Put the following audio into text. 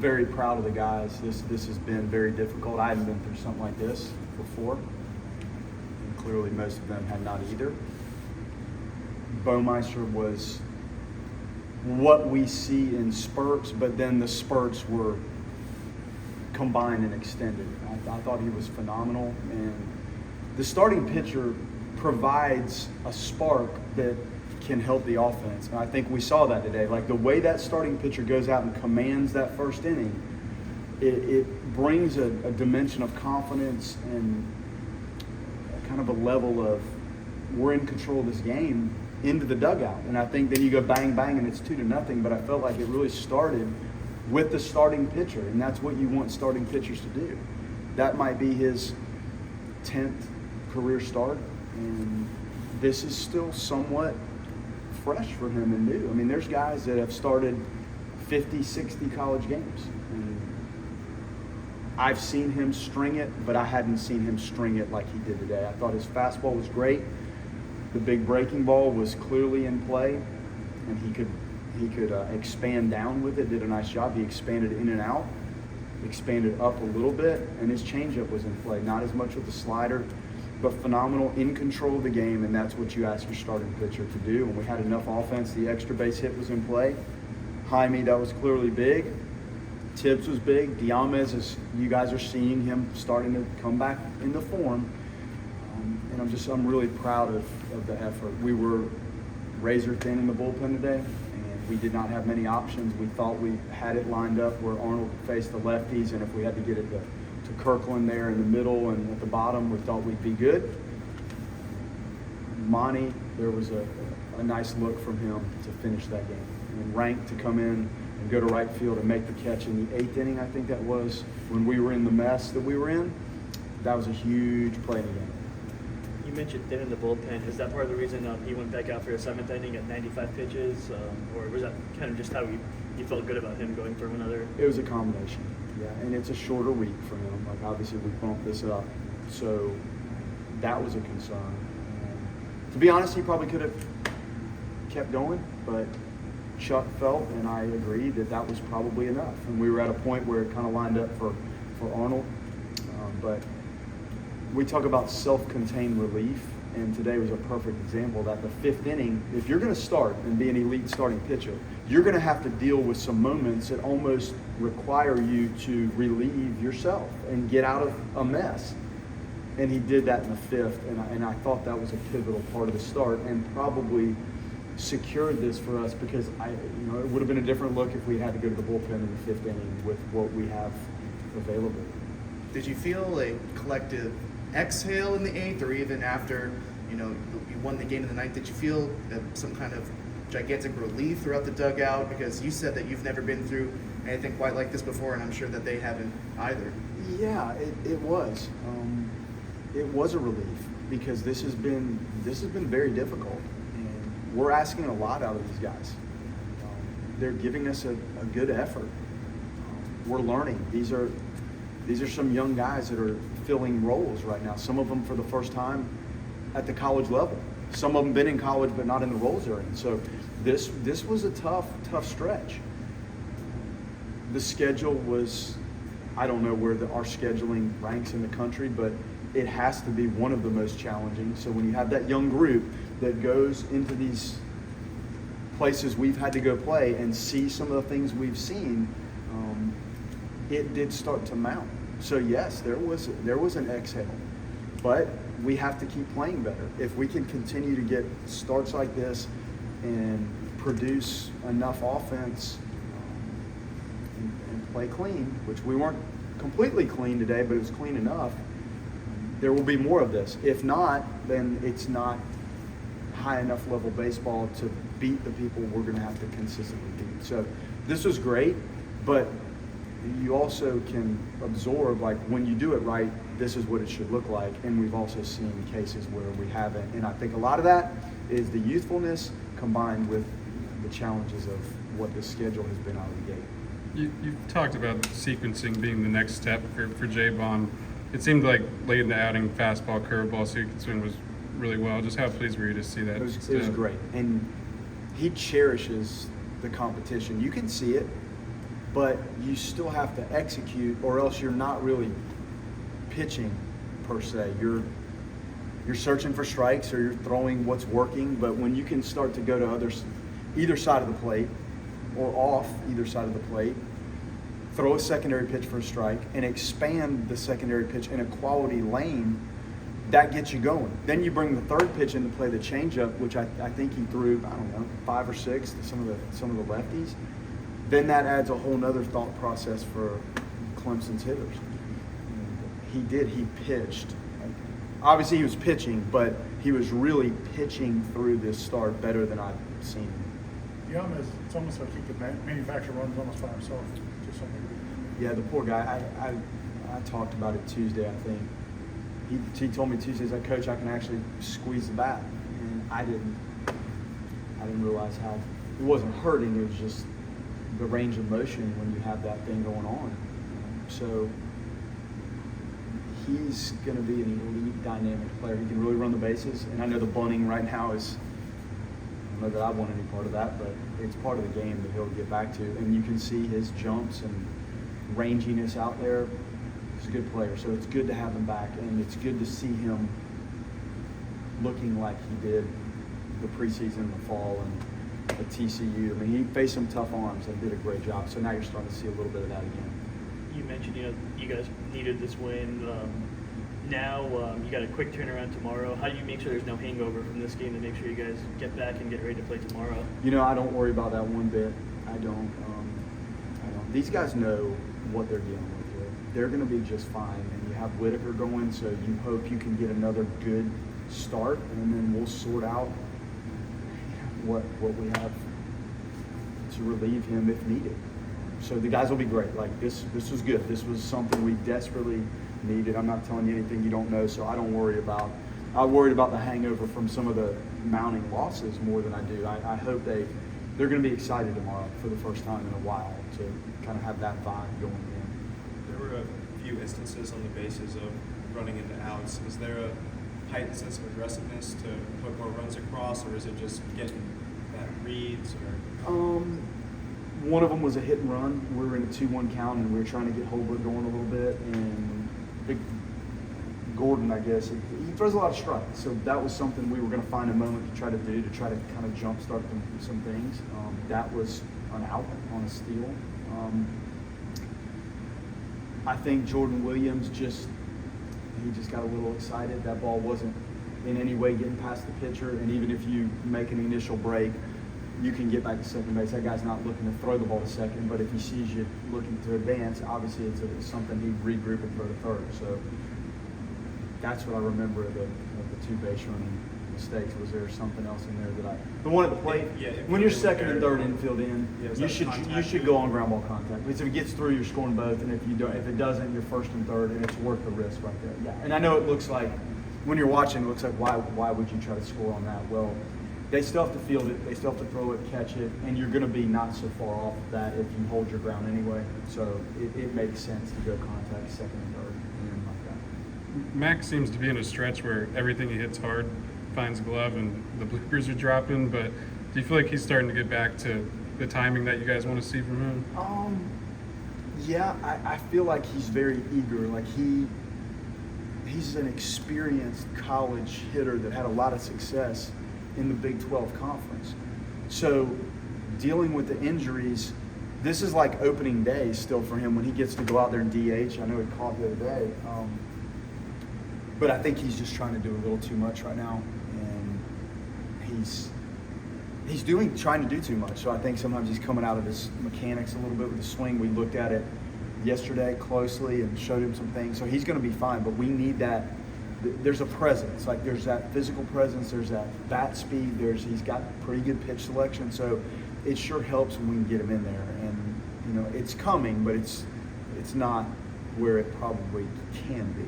very proud of the guys. This has been very difficult. I hadn't been through something like this before, and clearly most of them had not either. Baumeister was what we see in spurts, but then the spurts were combined and extended. I thought he was phenomenal, and the starting pitcher provides a spark that can help the offense. And I think we saw that today. Like the way that starting pitcher goes out and commands that first inning, it brings a dimension of confidence and kind of a level of we're in control of this game into the dugout. And I think then you go bang, bang, and it's 2-0, but I felt like it really started with the starting pitcher, and that's what you want starting pitchers to do. That might be his 10th career start, and this is still somewhat fresh for him and new. I mean, there's guys that have started 50, 60 college games. And I've seen him string it, but I hadn't seen him string it like he did today. I thought his fastball was great. The big breaking ball was clearly in play, and he could expand down with it, did a nice job. He expanded in and out, expanded up a little bit, and his changeup was in play. Not as much with the slider, but phenomenal, in control of the game, and that's what you ask your starting pitcher to do. And we had enough offense. The extra base hit was in play. Jaime, that was clearly big. Tibbs was big. Diamez, as you guys are seeing him starting to come back into form. And I'm really proud of the effort. We were razor thin in the bullpen today, and we did not have many options. We thought we had it lined up where Arnold faced the lefties, and if we had to get it to Kirkland there in the middle and at the bottom, we thought we'd be good. Monty, there was a nice look from him to finish that game. And Rank to come in and go to right field and make the catch in the 8th inning, I think that was, when we were in the mess that we were in. That was a huge play in the game. You mentioned thin in the bullpen. Is that part of the reason he went back out for a 7th inning at 95 pitches? Or was that kind of just how you felt good about him going for another? It was a combination, yeah. And it's a shorter week for him. Like, obviously, we bumped this up. So that was a concern. To be honest, he probably could have kept going, but Chuck felt, and I agree, that was probably enough. And we were at a point where it kind of lined up for Arnold. But we talk about self-contained relief, and today was a perfect example of that. The 5th inning, if you're going to start and be an elite starting pitcher, you're going to have to deal with some moments that almost require you to relieve yourself and get out of a mess. And he did that in the 5th, and I thought that was a pivotal part of the start and probably secured this for us, because it would have been a different look if we had to go to the bullpen in the 5th inning with what we have available. Did you feel a collective exhale in the 8th, or even after you won the game of the 9th? Did you feel some kind of gigantic relief throughout the dugout? Because you said that you've never been through anything quite like this before, and I'm sure that they haven't either. Yeah, it was. It was a relief, because this has been very difficult, and we're asking a lot out of these guys. They're giving us a good effort. We're learning. These are some young guys that are filling roles right now. Some of them for the first time at the college level. Some of them been in college but not in the roles they're in. So this was a tough stretch. The schedule was, I don't know where our scheduling ranks in the country, but it has to be one of the most challenging. So when you have that young group that goes into these places we've had to go play and see some of the things we've seen, it did start to mount. So yes, there was an exhale, but we have to keep playing better. If we can continue to get starts like this and produce enough offense and play clean, which we weren't completely clean today, but it was clean enough, there will be more of this. If not, then it's not high enough level baseball to beat the people we're going to have to consistently beat. So this was great, but you also can absorb, like, when you do it right, this is what it should look like. And we've also seen cases where we haven't. And I think a lot of that is the youthfulness combined with the challenges of what the schedule has been out of the gate. You've talked about sequencing being the next step for J-Bond. It seemed like late in the outing, fastball, curveball sequencing was really well. Just how pleased were you to see that? It was great. And he cherishes the competition. You can see it. but you still have to execute, or else you're not really pitching per se. You're searching for strikes, or you're throwing what's working. But when you can start to go to either side of the plate or off either side of the plate, throw a secondary pitch for a strike, and expand the secondary pitch in a quality lane, that gets you going. Then you bring the third pitch into play, the changeup, which I think he threw, I don't know, 5 or 6 to some of the lefties. Then that adds a whole nother thought process for Clemson's hitters. He pitched. Obviously he was pitching, but he was really pitching through this start better than I've seen him. It's almost like he could manufacture runs almost by himself to some degree. Yeah, the poor guy. I talked about it Tuesday, I think. He told me Tuesday, he's like, Coach, I can actually squeeze the bat. And I didn't realize how it wasn't hurting. It was just the range of motion when you have that thing going on. So he's going to be an elite dynamic player. He can really run the bases. And I know the bunting right now is, I don't know that I want any part of that, but it's part of the game that he'll get back to. And you can see his jumps and ranginess out there. He's a good player, so it's good to have him back, and it's good to see him looking like he did the preseason, the fall, and at TCU. I mean, he faced some tough arms and did a great job. So now you're starting to see a little bit of that again. You mentioned, you guys needed this win. Now you got a quick turnaround tomorrow. How do you make sure there's no hangover from this game to make sure you guys get back and get ready to play tomorrow? I don't worry about that one bit. I don't. These guys know what they're dealing with here. They're going to be just fine. And you have Whitaker going, so you hope you can get another good start, and then we'll sort out what we have to relieve him if needed. So the guys will be great. Like this was good. This was something we desperately needed. I'm not telling you anything you don't know, so I don't worry about. I'm worried about the hangover from some of the mounting losses more than I do. I hope they're going to be excited tomorrow for the first time in a while to kind of have that vibe going in. There were a few instances on the basis of running into outs. Is there a heightened sense of aggressiveness to put more runs across, or is it just getting bad reads? Or one of them was a hit and run. We were in a 2-1 count, and we were trying to get Holbrook going a little bit. And Big Gordon, I guess, he throws a lot of strikes. So that was something we were going to find a moment to try to do, to try to kind of jumpstart some things. That was an out on a steal. I think Jordan Williams just got a little excited. That ball wasn't in any way getting past the pitcher, and even if you make an initial break, you can get back to second base. That guy's not looking to throw the ball to second, but if he sees you looking to advance, obviously it's something he'd regroup and throw to third. So that's what I remember of the 2 base running mistakes. Was there something else in there that the one at the plate? Yeah, when you're second and third infield in, Yeah, you should go on ground ball contact. Because if it gets through, you're scoring both, and if it doesn't, you're first and third, and it's worth the risk right there. Yeah, and I know it looks like when you're watching, it looks like why would you try to score on that? Well, they still have to field it, they still have to throw it, catch it, and you're going to be not so far off of that if you hold your ground anyway. So it makes sense to go contact second and third and like that. Max seems to be in a stretch where everything he hits hard finds glove and the bloopers are dropping, but do you feel like he's starting to get back to the timing that you guys want to see from him? Yeah, I feel like he's very eager. Like he's an experienced college hitter that had a lot of success in the Big 12 conference. So dealing with the injuries, this is like opening day still for him when he gets to go out there and DH. I know he caught the other day. But I think he's just trying to do a little too much right now. And he's trying to do too much. So I think sometimes he's coming out of his mechanics a little bit with the swing. We looked at it yesterday closely and showed him some things. So he's going to be fine, but we need that. There's a presence. Like there's that physical presence, there's that bat speed, he's got pretty good pitch selection. So it sure helps when we can get him in there. And it's coming, but it's not where it probably can be.